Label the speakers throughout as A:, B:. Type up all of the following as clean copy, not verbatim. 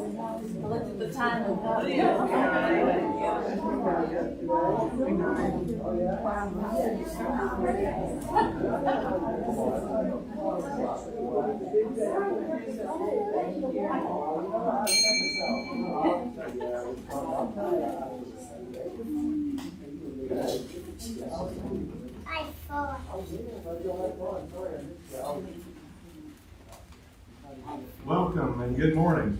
A: Look at the time.
B: Welcome and good morning.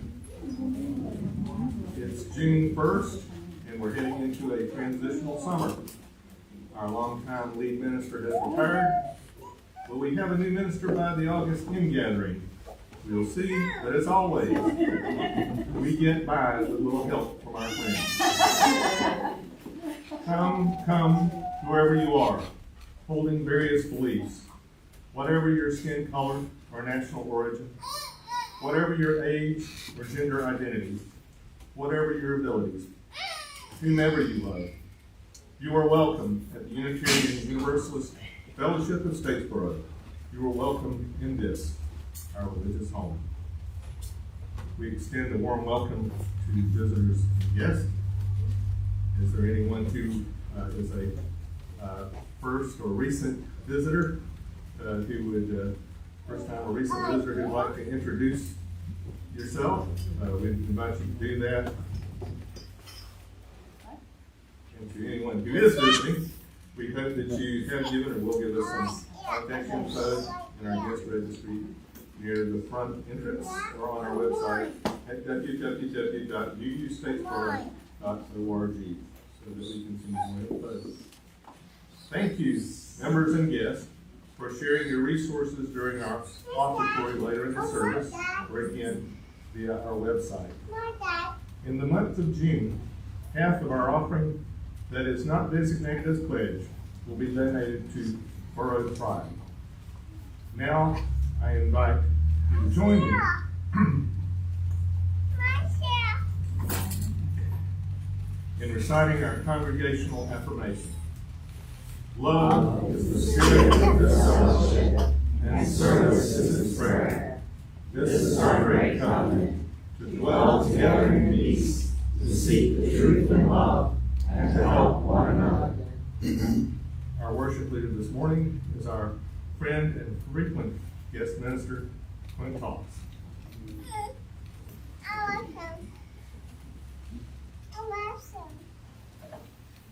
B: It's June 1st and we're heading into a transitional summer. Our longtime lead minister has retired, but we have a new minister by the August hymn gathering. We'll see, but as always, we get by with a little help from our friends. Come, whoever you are, holding various beliefs, whatever your skin color or national origin, whatever your age or gender identity, whatever your abilities, whomever you love, you are welcome at the Unitarian Universalist Fellowship of Statesboro. You are welcome in this, our religious home. We extend a warm welcome to visitors and guests. Is there anyone who is a first or recent visitor who would, first time or recent visitor who would like to introduce yourself? We invite you to do that. And to anyone who is visiting, we hope that you have given or will give us some contact info in our guest registry near the front entrance or on our website at www.uustatesboro.org so that we can see more info. Thank you, members and guests, for sharing your resources during our offertory later in the service, or again via our website. In the month of June, half of our offering that is not designated as pledge will be donated to Borough Pride. Now, I invite you to join me in reciting our congregational affirmation. Love is the spirit of this fellowship, and service is its prayer. This is our great covenant, to dwell together in peace, to seek the truth in love, and to help one another. Our worship leader this morning is our friend and frequent guest minister, Clint. Tawes.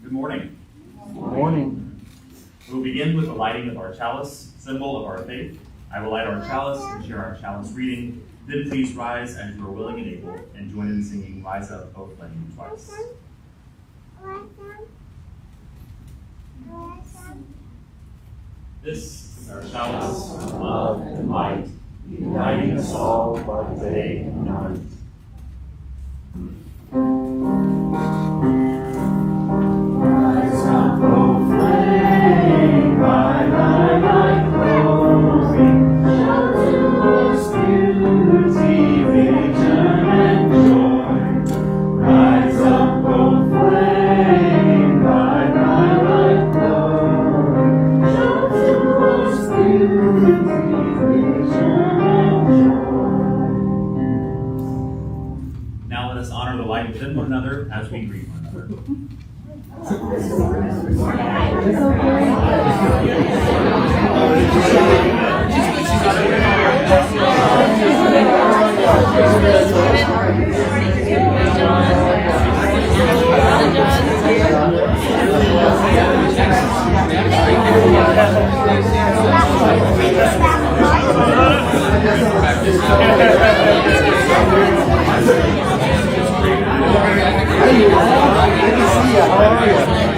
C: Good morning.
D: Good morning.
C: We'll begin with the lighting of our chalice, symbol of our faith. I will light our chalice and share our chalice reading. Then please rise as you are willing and able, and join in singing Rise Up, O Flame twice. This is our chalice of love and light, uniting us all by day and night. Rise up, O flame, light, glowing, show to us beauty, vision, and joy. Rise up, O flame, light, glowing, show to us beauty, vision, and joy. Now let us honor the light within one another as we greet one another.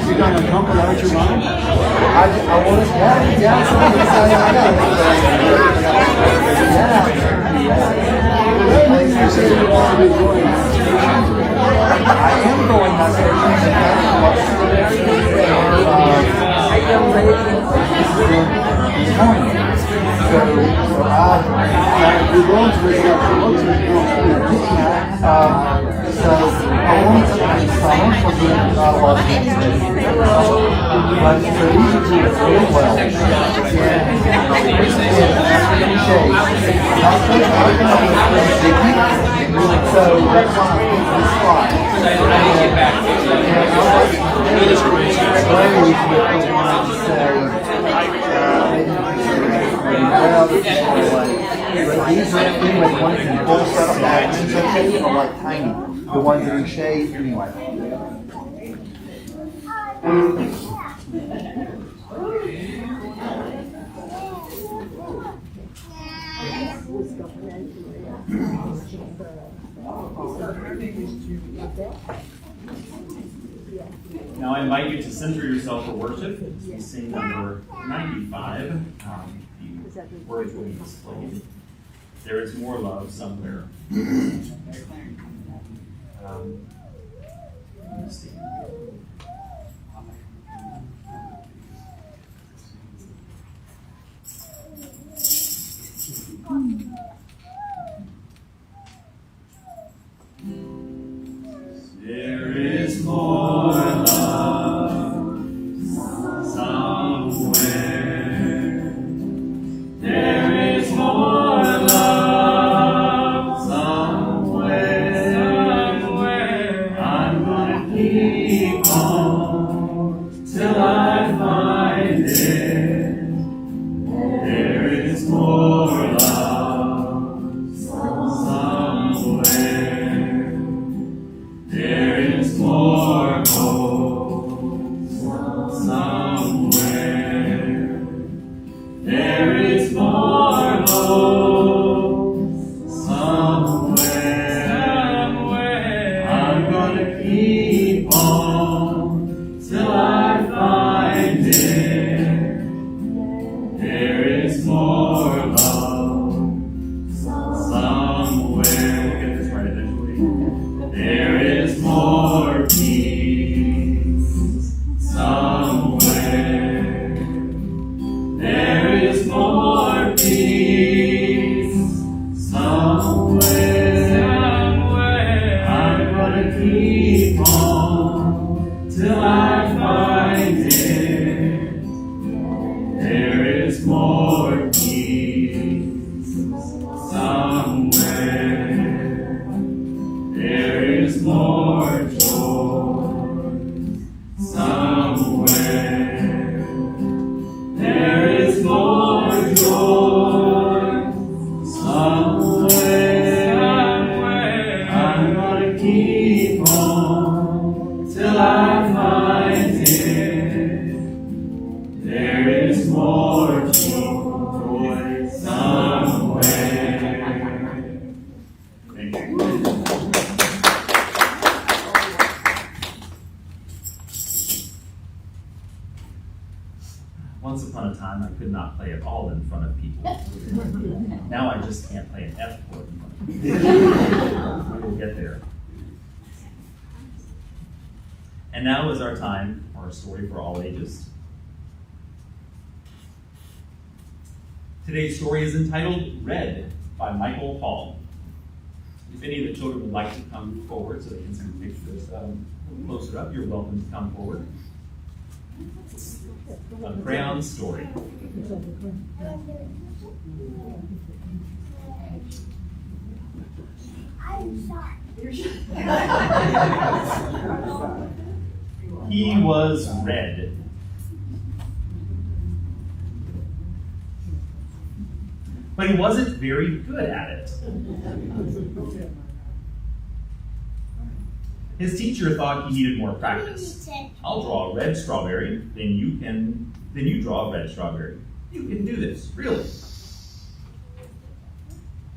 D: You got uncomfortable out your mind? I want to you say you want to be going. I am going on So, we go one's original, the one's original, so I wanted something summer for doing not a lot of things. But so these are doing really well. And so that's why I picked this spot. But these are anyway, the ones in the full setup that is okay are like tiny. The ones that are in shade, anyway.
C: Now I invite you to center yourself for worship as we sing number 95. The words will be displayed. There is more love somewhere. Let me see. There is more love somewhere. There is more love somewhere. I'm gonna keep on till I find it. There is more love somewhere. There is more hope somewhere. There is more hope somewhere. I'm gonna keep on till I find it. There is more love somewhere. We'll get this right eventually. There is more peace somewhere. There is more peace somewhere. I'm gonna keep on till I find it. There is more peace somewhere. There is more joy somewhere. There is more joy somewhere. I'm gonna keep on till I find it. There is more joy somewhere. Thank you. Once upon a time, I could not play at all in front of people. Now I just can't play an F chord in front of people. We'll get there. And now is our time for a story for all ages. Today's story is entitled Red by Michael Hall. If any of the children would like to come forward so they can see the pictures closer up, you're welcome to come forward. A crayon story. He was red. But he wasn't very good at it. His teacher thought he needed more practice. I'll draw a red strawberry, then you draw a red strawberry. You can do this, really.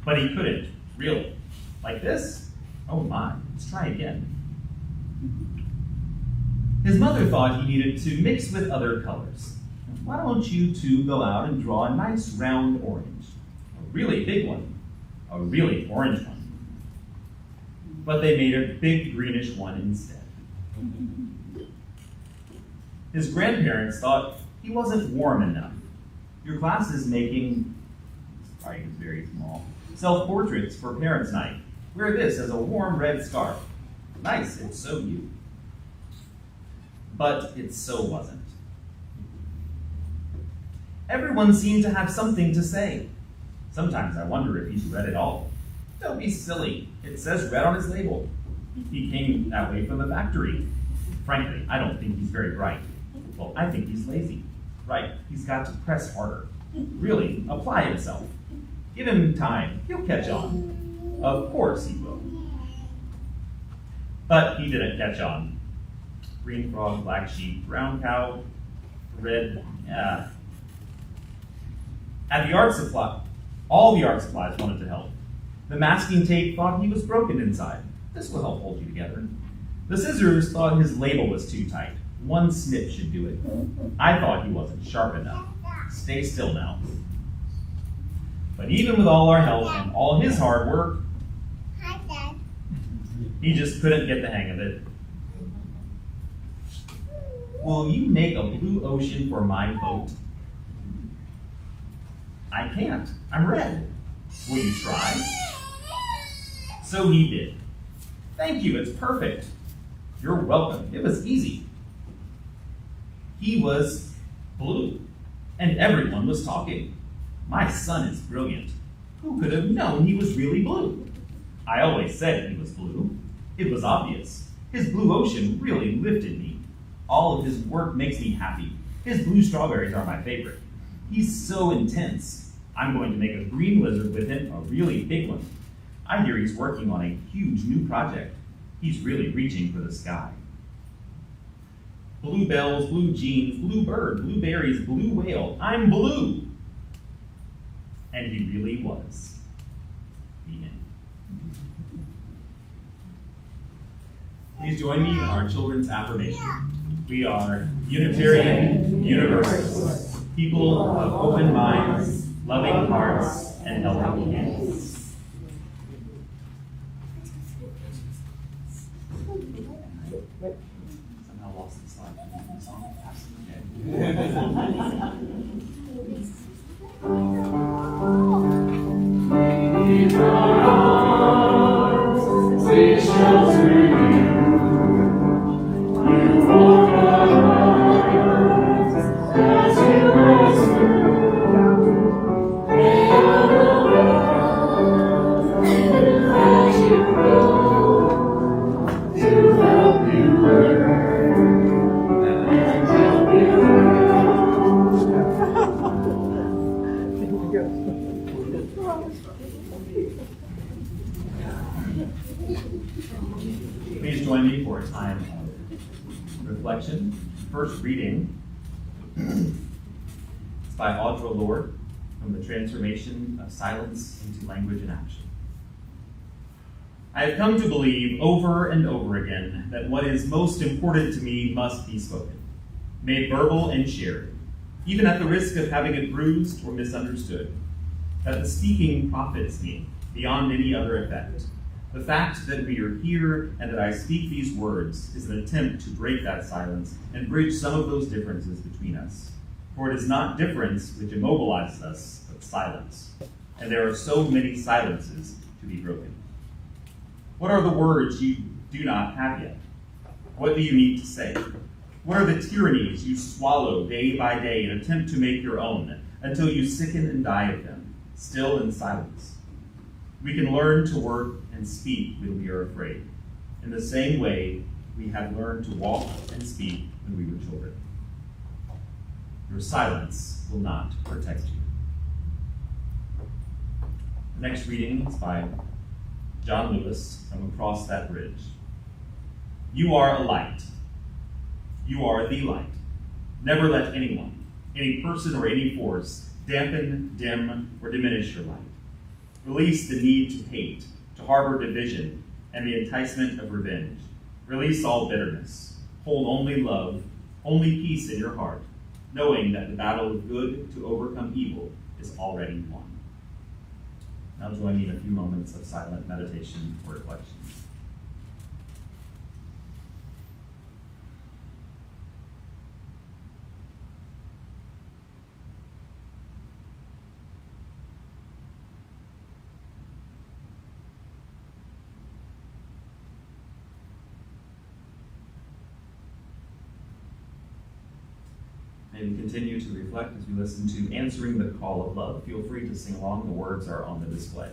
C: But he couldn't, really. Like this? Oh my, let's try again. His mother thought he needed to mix with other colors. Why don't you two go out and draw a nice round orange? A really big one. A really orange one. But they made a big greenish one instead. His grandparents thought he wasn't warm enough. Your class is making, sorry, it's very small, Self-portraits for parents' night. Wear this as a warm red scarf. Nice, it's so you. But it so wasn't. Everyone seemed to have something to say. Sometimes I wonder if he's read it all. Don't be silly. It says read on his label. He came that way from the factory. Frankly, I don't think he's very bright. Well, I think he's lazy. Right, he's got to press harder. Really, apply himself. Give him time. He'll catch on. Of course he will. But he didn't catch on. Green frog, black sheep, brown cow, red, At the art supply, all the art supplies wanted to help. The masking tape thought he was broken inside. This will help hold you together. The scissors thought his label was too tight. One snip should do it. I thought he wasn't sharp enough. Stay still now. But even with all our help and all his hard work, he just couldn't get the hang of it. Will you make a blue ocean for my boat? I can't. I'm red. Will you try? So he did. Thank you, it's perfect. You're welcome. It was easy. He was blue, and everyone was talking. My son is brilliant. Who could have known he was really blue? I always said he was blue. It was obvious. His blue ocean really lifted me. All of his work makes me happy. His blue strawberries are my favorite. He's so intense. I'm going to make a green lizard with him, a really big one. I hear he's working on a huge new project. He's really reaching for the sky. Blue bells, blue jeans, blue bird, blue berries, blue whale. I'm blue. And he really was. The end. Please join me in our children's affirmation. We are Unitarian Universalists, people of open minds, loving hearts, and helping hands. Somehow lost the slide from the song. We shelter you. You are ours as you whisper. Pray out of love as you grow to help you learn and help you Please join me for a time of reflection. First reading is by Audre Lorde from The Transformation of Silence into Language and Action. I have come to believe over and over again that what is most important to me must be spoken, made verbal and shared, even at the risk of having it bruised or misunderstood, that the speaking profits me beyond any other effect. The fact that we are here and that I speak these words is an attempt to break that silence and bridge some of those differences between us. For it is not difference which immobilizes us, but silence. And there are so many silences to be broken. What are the words you do not have yet? What do you need to say? What are the tyrannies you swallow day by day and attempt to make your own until you sicken and die of them, still in silence? We can learn to work and speak when we are afraid, in the same way we have learned to walk and speak when we were children. Your silence will not protect you. The next reading is by John Lewis from Across That Bridge. You are a light. You are the light. Never let anyone, any person or any force, dampen, dim, or diminish your light. Release the need to hate, to harbor division, and the enticement of revenge. Release all bitterness. Hold only love, only peace in your heart, knowing that the battle of good to overcome evil is already won. Now join me in a few moments of silent meditation or reflection. and continue to reflect as we listen to Answering the Call of Love. Feel free to sing along. The words are on the display.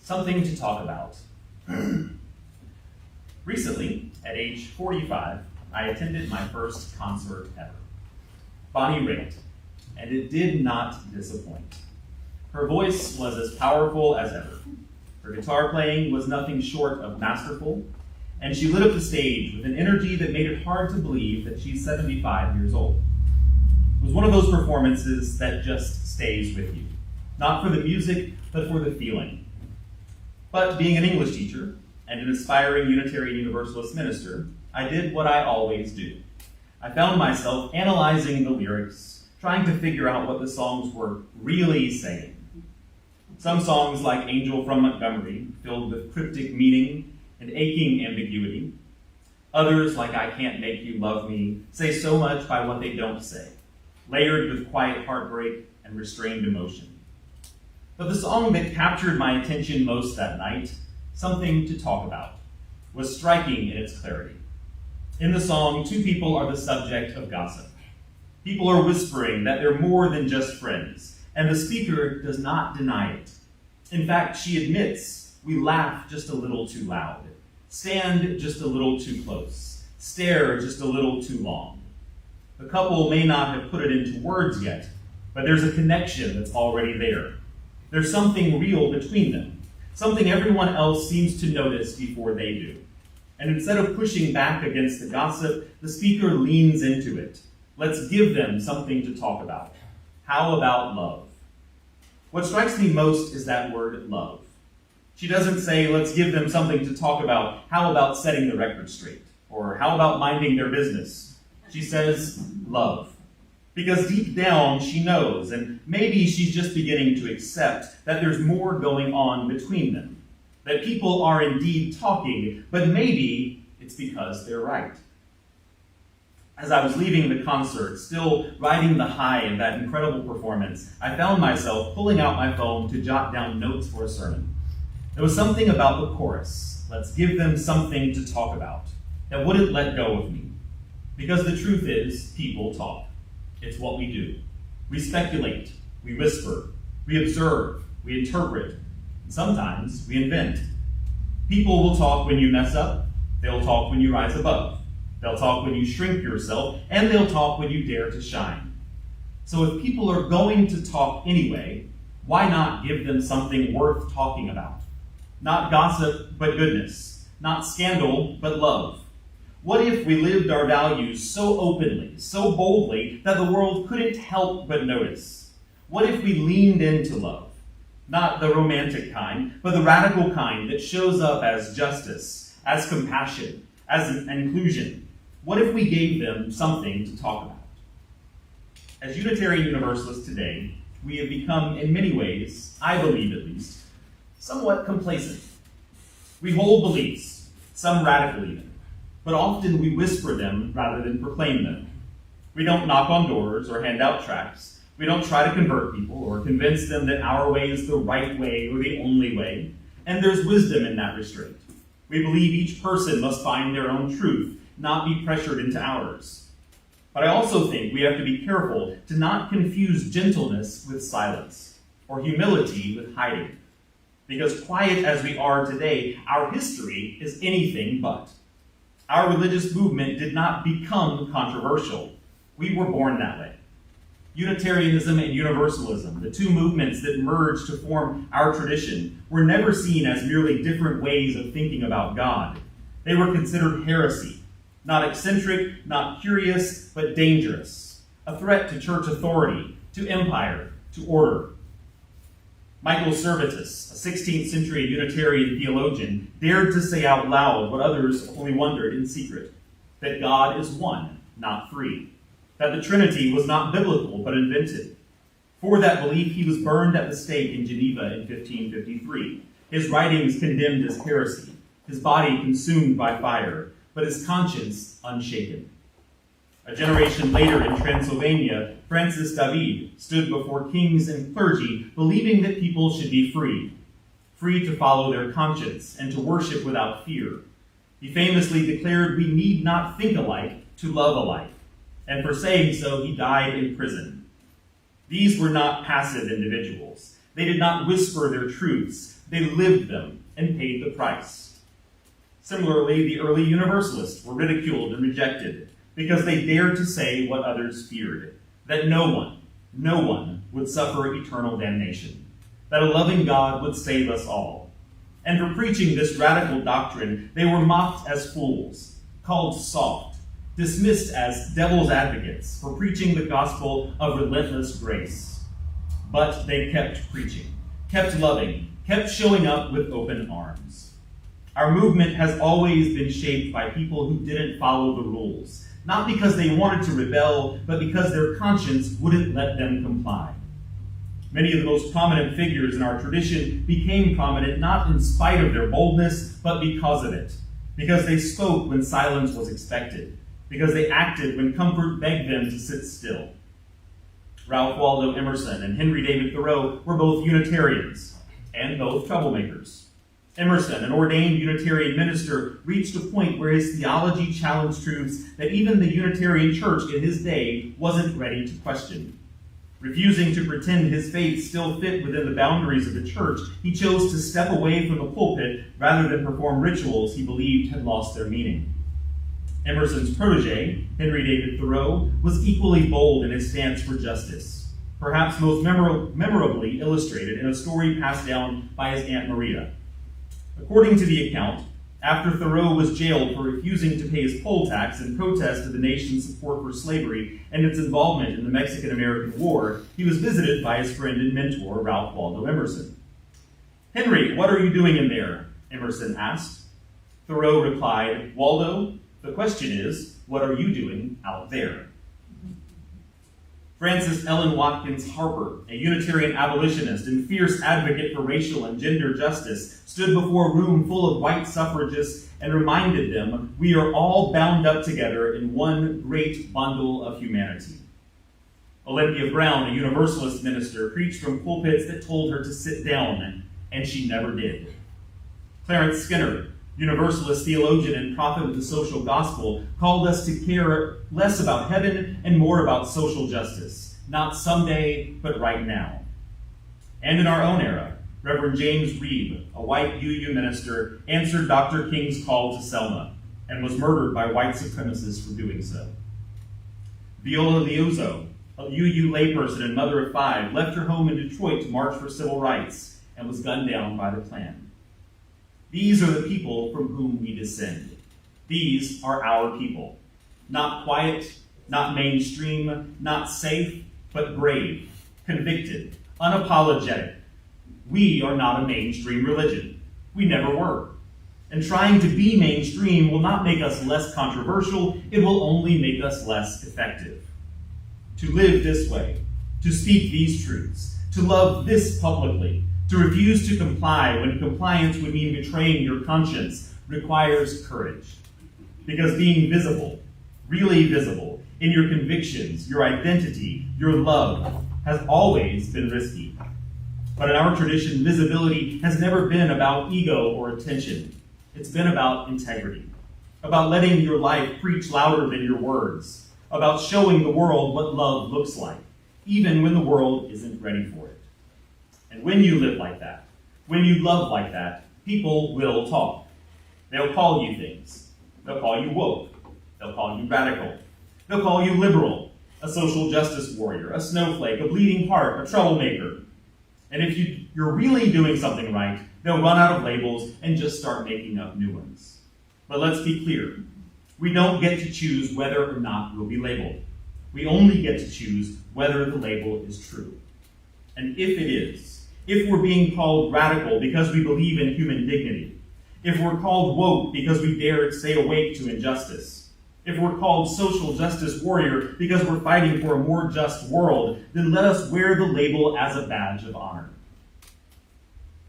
C: Something to talk about. Recently, at age 45, I attended my first concert ever. Bonnie Raitt, and it did not disappoint. Her voice was as powerful as ever. Her guitar playing was nothing short of masterful, and she lit up the stage with an energy that made it hard to believe that she's 75 years old. It was one of those performances that just stays with you, not for the music, but for the feeling. But being an English teacher and an aspiring Unitarian Universalist minister, I did what I always do. I found myself analyzing the lyrics, trying to figure out what the songs were really saying. Some songs, like Angel from Montgomery, filled with cryptic meaning and aching ambiguity. Others, like I Can't Make You Love Me, say so much by what they don't say, layered with quiet heartbreak and restrained emotion. But the song that captured my attention most that night, Something to Talk About, was striking in its clarity. In the song, two people are the subject of gossip. People are whispering that they're more than just friends, and the speaker does not deny it. In fact, she admits, we laugh just a little too loud, stand just a little too close, stare just a little too long. The couple may not have put it into words yet, but there's a connection that's already there. There's something real between them, something everyone else seems to notice before they do. And instead of pushing back against the gossip, the speaker leans into it. Let's give them something to talk about. How about love? What strikes me most is that word love. She doesn't say, let's give them something to talk about. How about setting the record straight? Or how about minding their business? She says, love. Because deep down she knows, and maybe she's just beginning to accept, that there's more going on between them. That people are indeed talking, but maybe it's because they're right. As I was leaving the concert, still riding the high of that incredible performance, I found myself pulling out my phone to jot down notes for a sermon. There was something about the chorus, "Let's give them something to talk about," that wouldn't let go of me. Because the truth is, people talk. It's what we do. We speculate, we whisper, we observe, we interpret, and sometimes we invent. People will talk when you mess up, they'll talk when you rise above, they'll talk when you shrink yourself, and they'll talk when you dare to shine. So if people are going to talk anyway, why not give them something worth talking about? Not gossip, but goodness. Not scandal, but love. What if we lived our values so openly, so boldly, that the world couldn't help but notice? What if we leaned into love? Not the romantic kind, but the radical kind that shows up as justice, as compassion, as inclusion. What if we gave them something to talk about? As Unitarian Universalists today, we have become, in many ways, I believe at least, somewhat complacent. We hold beliefs, some radical even, but often we whisper them rather than proclaim them. We don't knock on doors or hand out tracts. We don't try to convert people or convince them that our way is the right way or the only way, and there's wisdom in that restraint. We believe each person must find their own truth, not be pressured into ours. But I also think we have to be careful to not confuse gentleness with silence, or humility with hiding. Because quiet as we are today, our history is anything but. Our religious movement did not become controversial. We were born that way. Unitarianism and Universalism, the two movements that merged to form our tradition, were never seen as merely different ways of thinking about God. They were considered heresy, not eccentric, not curious, but dangerous, a threat to church authority, to empire, to order. Michael Servetus, a 16th century Unitarian theologian, dared to say out loud what others only wondered in secret, that God is one, not three, that the Trinity was not biblical but invented. For that belief, he was burned at the stake in Geneva in 1553, his writings condemned as heresy, his body consumed by fire, but his conscience unshaken. A generation later in Transylvania, Francis David stood before kings and clergy, believing that people should be free to follow their conscience and to worship without fear. He famously declared, "We need not think alike to love alike," and for saying so, he died in prison. These were not passive individuals. They did not whisper their truths. They lived them and paid the price. Similarly, the early Universalists were ridiculed and rejected because they dared to say what others feared, that no one would suffer eternal damnation, that a loving God would save us all. And for preaching this radical doctrine, they were mocked as fools, called soft, dismissed as devil's advocates for preaching the gospel of relentless grace. But they kept preaching, kept loving, kept showing up with open arms. Our movement has always been shaped by people who didn't follow the rules, not because they wanted to rebel, but because their conscience wouldn't let them comply. Many of the most prominent figures in our tradition became prominent not in spite of their boldness, but because of it. Because they spoke when silence was expected. Because they acted when comfort begged them to sit still. Ralph Waldo Emerson and Henry David Thoreau were both Unitarians, and both troublemakers. Emerson, an ordained Unitarian minister, reached a point where his theology challenged truths that even the Unitarian church in his day wasn't ready to question. Refusing to pretend his faith still fit within the boundaries of the church, he chose to step away from the pulpit rather than perform rituals he believed had lost their meaning. Emerson's protege, Henry David Thoreau, was equally bold in his stance for justice, perhaps most memorably illustrated in a story passed down by his Aunt Maria. According to the account, after Thoreau was jailed for refusing to pay his poll tax in protest of the nation's support for slavery and its involvement in the Mexican-American War, he was visited by his friend and mentor, Ralph Waldo Emerson. "Henry, what are you doing in there?" Emerson asked. Thoreau replied, "Waldo, the question is, what are you doing out there?" Frances Ellen Watkins Harper, a Unitarian abolitionist and fierce advocate for racial and gender justice, stood before a room full of white suffragists and reminded them, we are all bound up together in one great bundle of humanity. Olympia Brown, a Universalist minister, preached from pulpits that told her to sit down, and she never did. Clarence Skinner, Universalist theologian and prophet of the social gospel, called us to care less about heaven and more about social justice, not someday, but right now. And in our own era, Reverend James Reeb, a white UU minister, answered Dr. King's call to Selma and was murdered by white supremacists for doing so. Viola Liuzzo, a UU layperson and mother of 5, left her home in Detroit to march for civil rights and was gunned down by the Klan. These are the people from whom we descend. These are our people. Not quiet, not mainstream, not safe, but brave, convicted, unapologetic. We are not a mainstream religion. We never were. And trying to be mainstream will not make us less controversial, it will only make us less effective. To live this way, to speak these truths, to love this publicly, to refuse to comply when compliance would mean betraying your conscience requires courage. Because being visible, really visible, in your convictions, your identity, your love, has always been risky. But in our tradition, visibility has never been about ego or attention. It's been about integrity, about letting your life preach louder than your words, about showing the world what love looks like, even when the world isn't ready for it. And when you live like that, when you love like that, people will talk. They'll call you things. They'll call you woke. They'll call you radical. They'll call you liberal, a social justice warrior, a snowflake, a bleeding heart, a troublemaker. And if you're really doing something right, they'll run out of labels and just start making up new ones. But let's be clear. We don't get to choose whether or not we'll be labeled. We only get to choose whether the label is true. And if it is, if we're being called radical because we believe in human dignity, if we're called woke because we dare stay awake to injustice, if we're called social justice warrior because we're fighting for a more just world, then let us wear the label as a badge of honor.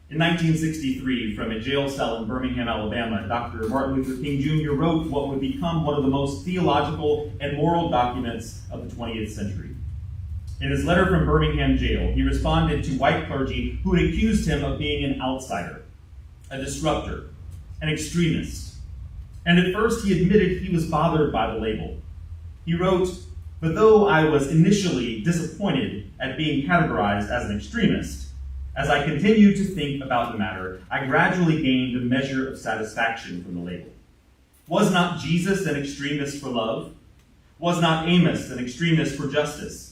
C: In 1963, from a jail cell in Birmingham, Alabama, Dr. Martin Luther King Jr. wrote what would become one of the most theological and moral documents of the 20th century. In his letter from Birmingham jail, he responded to white clergy who had accused him of being an outsider, a disruptor, an extremist. And at first he admitted he was bothered by the label. He wrote, "But though I was initially disappointed at being categorized as an extremist, as I continued to think about the matter, I gradually gained a measure of satisfaction from the label. Was not Jesus an extremist for love? Was not Amos an extremist for justice?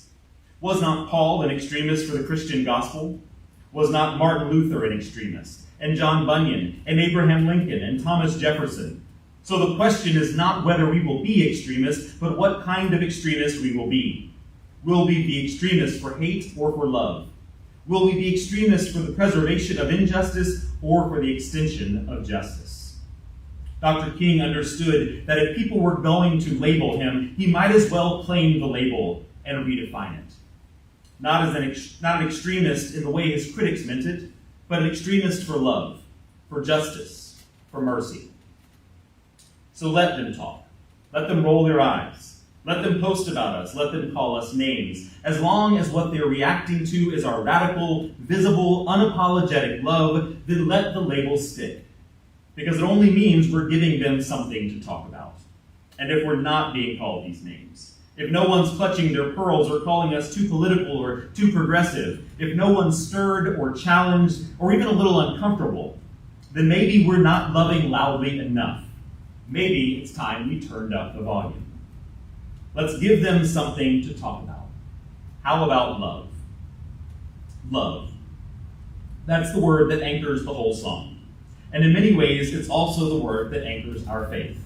C: Was not Paul an extremist for the Christian gospel? Was not Martin Luther an extremist? And John Bunyan, and Abraham Lincoln, and Thomas Jefferson? So the question is not whether we will be extremists, but what kind of extremists we will be. Will we be extremists for hate or for love? Will we be extremists for the preservation of injustice or for the extension of justice?" Dr. King understood that if people were going to label him, he might as well claim the label and redefine it. Not an extremist in the way his critics meant it, but an extremist for love, for justice, for mercy. So let them talk. Let them roll their eyes. Let them post about us. Let them call us names. As long as what they're reacting to is our radical, visible, unapologetic love, then let the label stick. Because it only means we're giving them something to talk about. And if we're not being called these names, if no one's clutching their pearls or calling us too political or too progressive, if no one's stirred or challenged or even a little uncomfortable, then maybe we're not loving loudly enough. Maybe it's time we turned up the volume. Let's give them something to talk about. How about love? Love. That's the word that anchors the whole song. And in many ways, it's also the word that anchors our faith.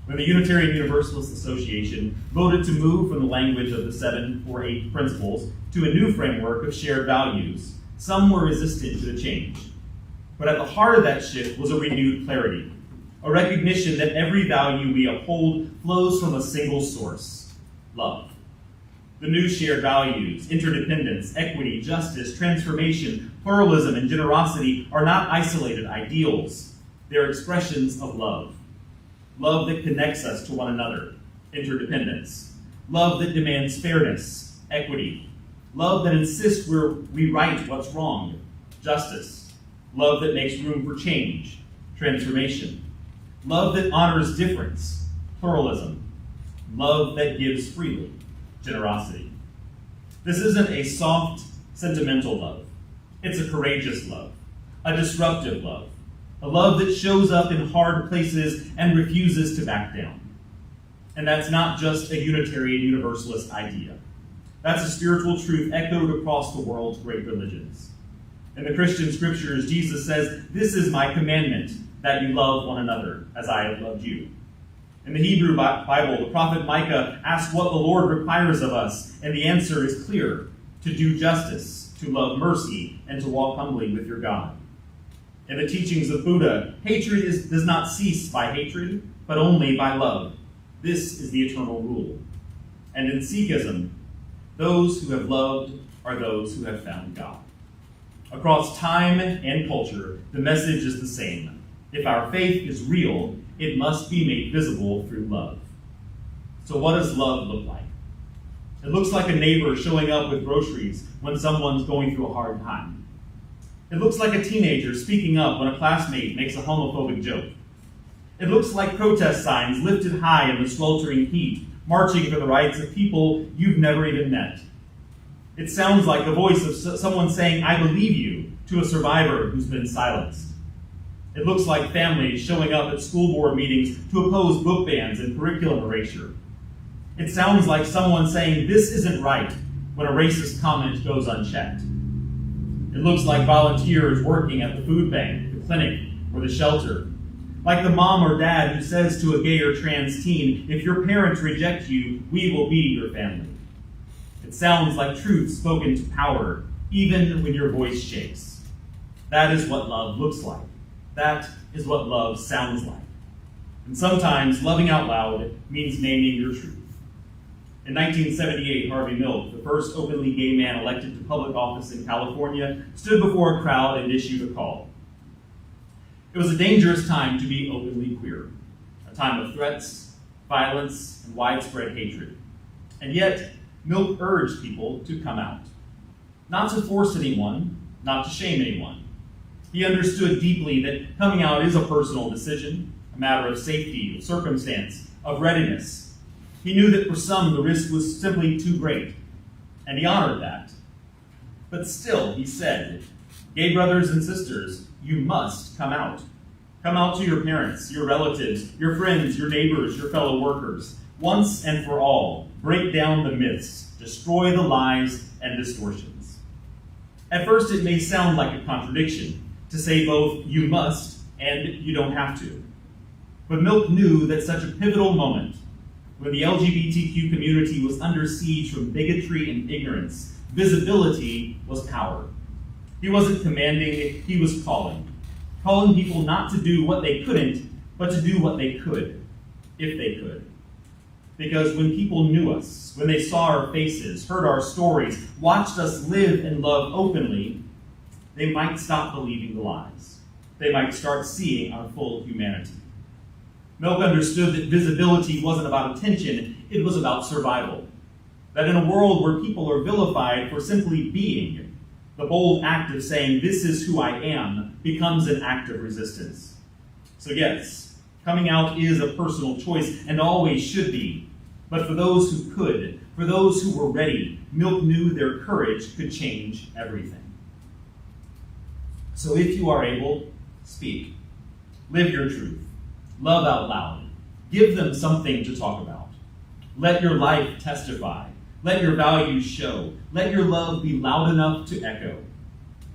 C: When the Unitarian Universalist Association voted to move from the language of the 7 or 8 principles to a new framework of shared values, some were resistant to the change. But at the heart of that shift was a renewed clarity, a recognition that every value we uphold flows from a single source, love. The new shared values, interdependence, equity, justice, transformation, pluralism, and generosity are not isolated ideals. They're expressions of love. Love that connects us to one another, interdependence. Love that demands fairness, equity. Love that insists we right what's wrong, justice. Love that makes room for change, transformation. Love that honors difference, pluralism. Love that gives freely, generosity. This isn't a soft, sentimental love. It's a courageous love, a disruptive love, a love that shows up in hard places and refuses to back down. And that's not just a Unitarian Universalist idea. That's a spiritual truth echoed across the world's great religions. In the Christian scriptures, Jesus says, "This is my commandment, that you love one another as I have loved you." In the Hebrew Bible, the prophet Micah asks what the Lord requires of us, and the answer is clear: to do justice, to love mercy, and to walk humbly with your God. In the teachings of Buddha, hatred does not cease by hatred, but only by love. This is the eternal rule. And in Sikhism, those who have loved are those who have found God. Across time and culture, the message is the same. If our faith is real, it must be made visible through love. So what does love look like? It looks like a neighbor showing up with groceries when someone's going through a hard time. It looks like a teenager speaking up when a classmate makes a homophobic joke. It looks like protest signs lifted high in the sweltering heat, marching for the rights of people you've never even met. It sounds like the voice of someone saying, "I believe you," to a survivor who's been silenced. It looks like families showing up at school board meetings to oppose book bans and curriculum erasure. It sounds like someone saying, "This isn't right," when a racist comment goes unchecked. It looks like volunteers working at the food bank, the clinic, or the shelter. Like the mom or dad who says to a gay or trans teen, "If your parents reject you, we will be your family." It sounds like truth spoken to power, even when your voice shakes. That is what love looks like. That is what love sounds like. And sometimes loving out loud means naming your truth. In 1978, Harvey Milk, the first openly gay man elected to public office in California, stood before a crowd and issued a call. It was a dangerous time to be openly queer, a time of threats, violence, and widespread hatred. And yet, Milk urged people to come out. Not to force anyone, not to shame anyone. He understood deeply that coming out is a personal decision, a matter of safety, of circumstance, of readiness. He knew that for some the risk was simply too great, and he honored that. But still, he said, "Gay brothers and sisters, you must come out. Come out to your parents, your relatives, your friends, your neighbors, your fellow workers. Once and for all, break down the myths, destroy the lies and distortions." At first, it may sound like a contradiction to say both "you must" and "you don't have to." But Milk knew that such a pivotal moment, when the LGBTQ community was under siege from bigotry and ignorance, visibility was power. He wasn't commanding, he was calling people not to do what they couldn't, but to do what they could, if they could. Because when people knew us, when they saw our faces, heard our stories, watched us live and love openly, they might stop believing the lies. They might start seeing our full humanity. Milk understood that visibility wasn't about attention, it was about survival. That in a world where people are vilified for simply being, the bold act of saying, "This is who I am," becomes an act of resistance. So yes, coming out is a personal choice and always should be. But for those who could, for those who were ready, Milk knew their courage could change everything. So if you are able, speak. Live your truth. Love out loud. Give them something to talk about. Let your life testify. Let your values show. Let your love be loud enough to echo.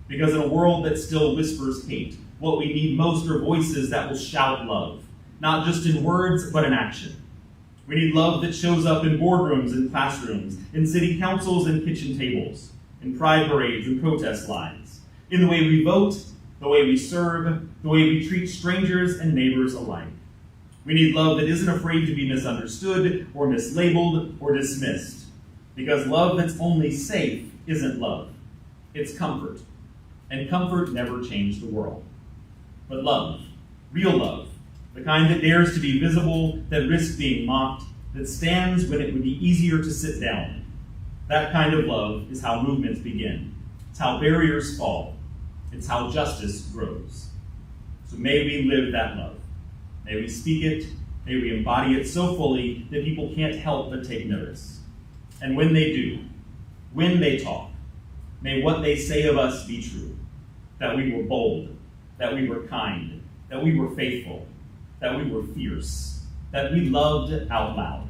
C: Because in a world that still whispers hate, what we need most are voices that will shout love, not just in words, but in action. We need love that shows up in boardrooms and classrooms, in city councils and kitchen tables, in pride parades and protest lines, in the way we vote, the way we serve, the way we treat strangers and neighbors alike. We need love that isn't afraid to be misunderstood or mislabeled or dismissed. Because love that's only safe isn't love. It's comfort. And comfort never changed the world. But love, real love, the kind that dares to be visible, that risks being mocked, that stands when it would be easier to sit down. That kind of love is how movements begin. It's how barriers fall. It's how justice grows. So may we live that love. May we speak it. May we embody it so fully that people can't help but take notice. And when they do, when they talk, may what they say of us be true. That we were bold, that we were kind, that we were faithful, that we were fierce, that we loved out loud.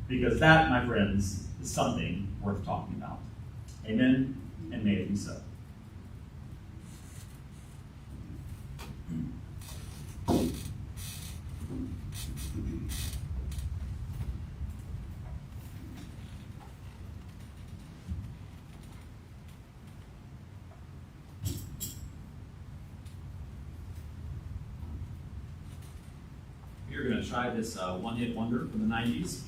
C: Because that, my friends, is something worth talking about. Amen, and may it be so. We're going to try this one-hit wonder from the 90s.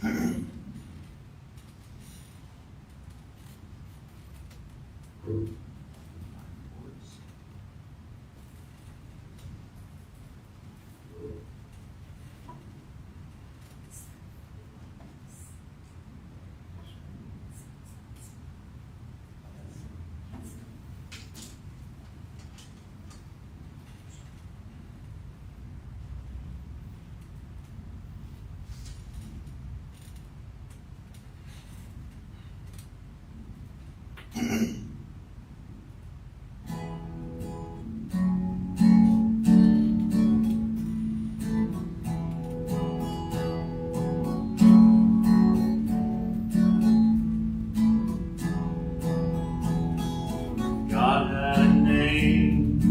C: God had a name,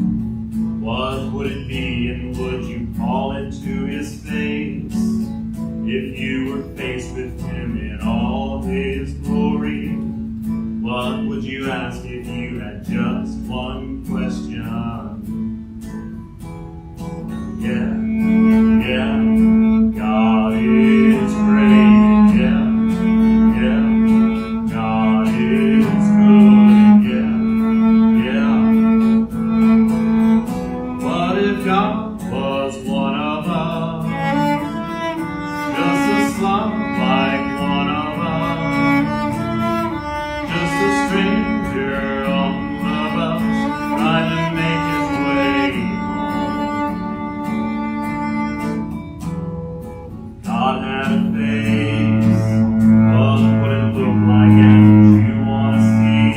C: what would it be, and would you call it to his face? If you were faced with him in all his glory, what would you ask if you had just one question? Yeah, God is great, yeah, God is good, yeah. What if God was one of us? Just a slum like one of us. Just a stranger on the bus, trying to make his way home. God had a face. What would it look like, and you want to see?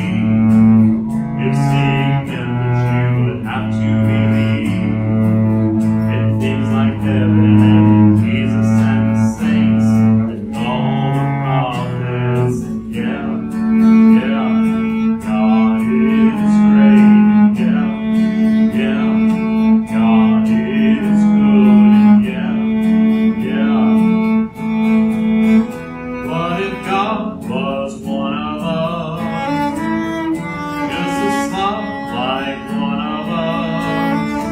C: If seeing him, that you would have to believe in things like heaven and Jesus and the saints and all the prophets. And yeah, God is great. Yeah, God is good. Yeah. What if God was one of us? Just a slum like one of us.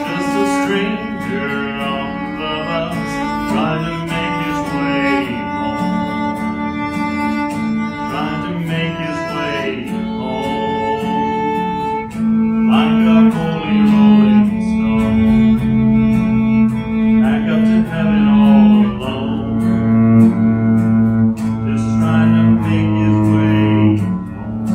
C: Just a stranger on the bus, trying to make his way home. Trying to make his way home. Like a holy rolling stone, back up to heaven all alone. Just trying to make his way home.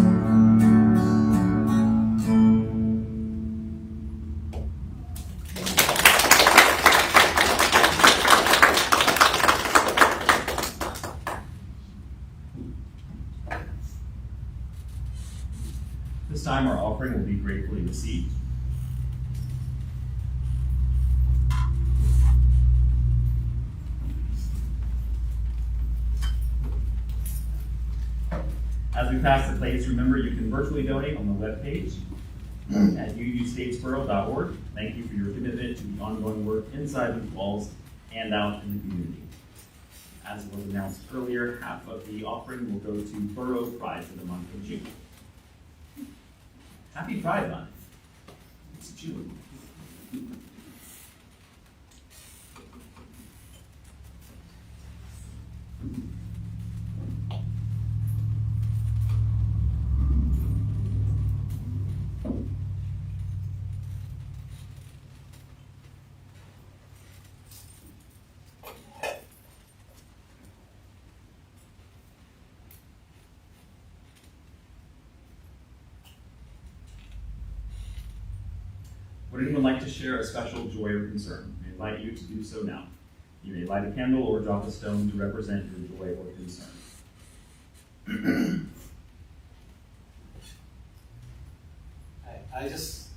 C: This time our offering will be gratefully received. As we pass the plates, remember you can virtually donate on the webpage at uustatesboro.org. Thank you for your commitment to the ongoing work inside these walls and out in the community. As was announced earlier, half of the offering will go to Borough Pride for the month of June. Happy Pride Month. It's June. Would anyone like to share a special joy or concern? I invite you to do so now. You may light a candle or drop a stone to represent your joy or concern.
E: I just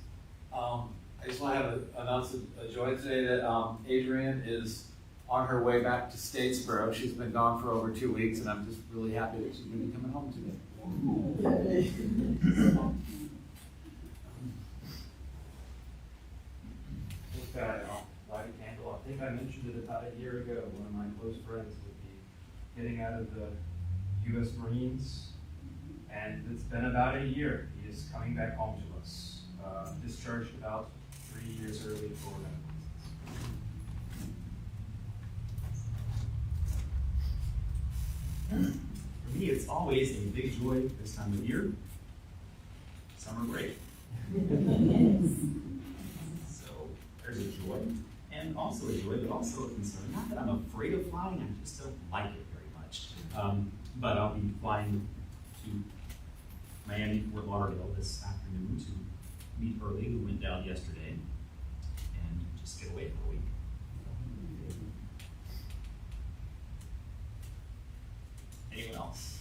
E: want to announce a joy today that Adrienne is on her way back to Statesboro. She's been gone for over 2 weeks, and I'm just really happy that she's going to be coming home today.
F: Just got light a candle. I think I mentioned it about a year ago. One of my close friends would be getting out of the U.S. Marines, and it's been about a year. He is coming back home to us. Discharged about 3 years early for medical
C: For me, it's always a big joy this time of year. Summer break. So there's a joy, and also a joy, but also a concern. Not that I'm afraid of flying, I just don't like it very much. But I'll be flying to Miami, Fort Lauderdale this afternoon to meet Early, who went down yesterday, and just get away for a week. Anyone else?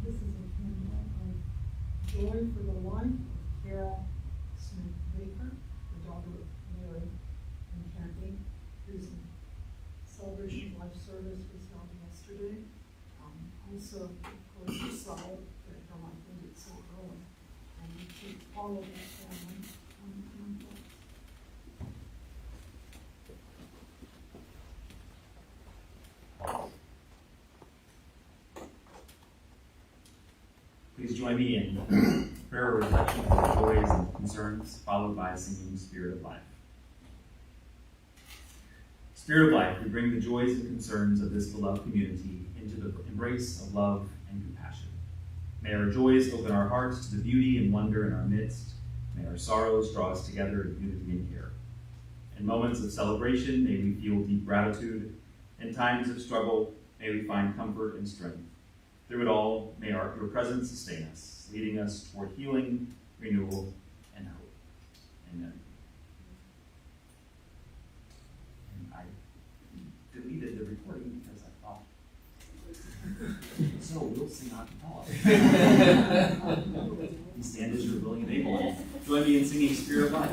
G: This is a candle of joy for the life of Kara Smith Baker, the daughter of Mary and Kathy, whose celebration of life service was held yesterday. Also, of course, the sorrow that her life ended so early. And we keep all of that family on thoughts.
C: Please join me in prayer or reflection for joys and concerns, followed by singing Spirit of Life. Spirit of Life, we bring the joys and concerns of this beloved community into the embrace of love and compassion. May our joys open our hearts to the beauty and wonder in our midst. May our sorrows draw us together in unity and care. In moments of celebration, may we feel deep gratitude. In times of struggle, may we find comfort and strength. Through it all, may your presence sustain us, leading us toward healing, renewal, and hope. Amen. And I deleted the recording because I thought, so we'll sing a cappella. You stand as you're willing and able. Join me in singing Spirit of Life.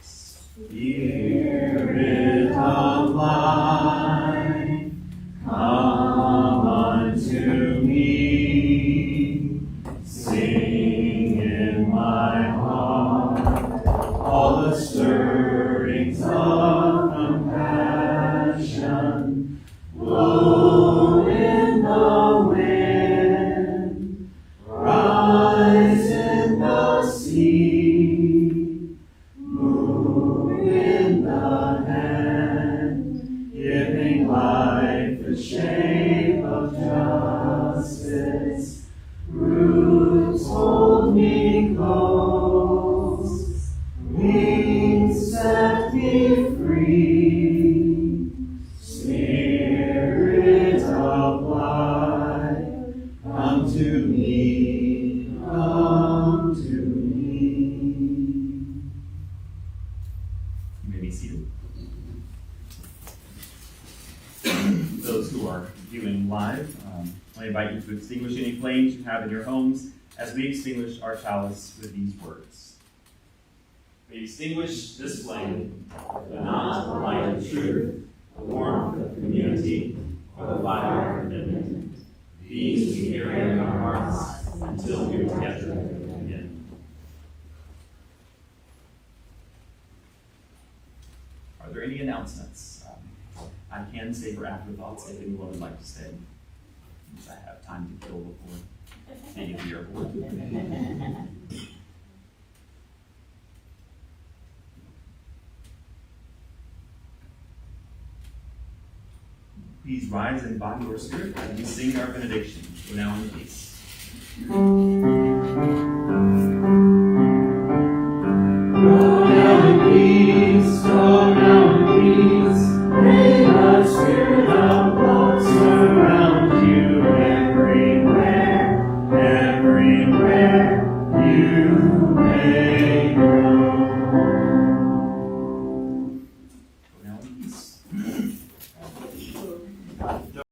C: Spirit of life, come unto me, sing in my heart all the stirrings of compassion. Blow in the wind, rise in the sea, move in the hand, giving life the shape of justice. Roots hold me close, wings set me free. Spirit of life, come to me, come to me. You may be seated. Those who are viewing live, I invite you to extinguish any flames you have in your homes as we extinguish our chalice with these words. We extinguish this flame, but not the light of truth, the warmth of community, or the fire of commitment. These we carry in our hearts until we are together again. Are there any announcements? I can stay for afterthoughts if anyone would like to stay. Since I have time to kill before being at the airport. Please rise in body or spirit as we sing our benediction. Go now in peace. Go now in peace.
B: you may go.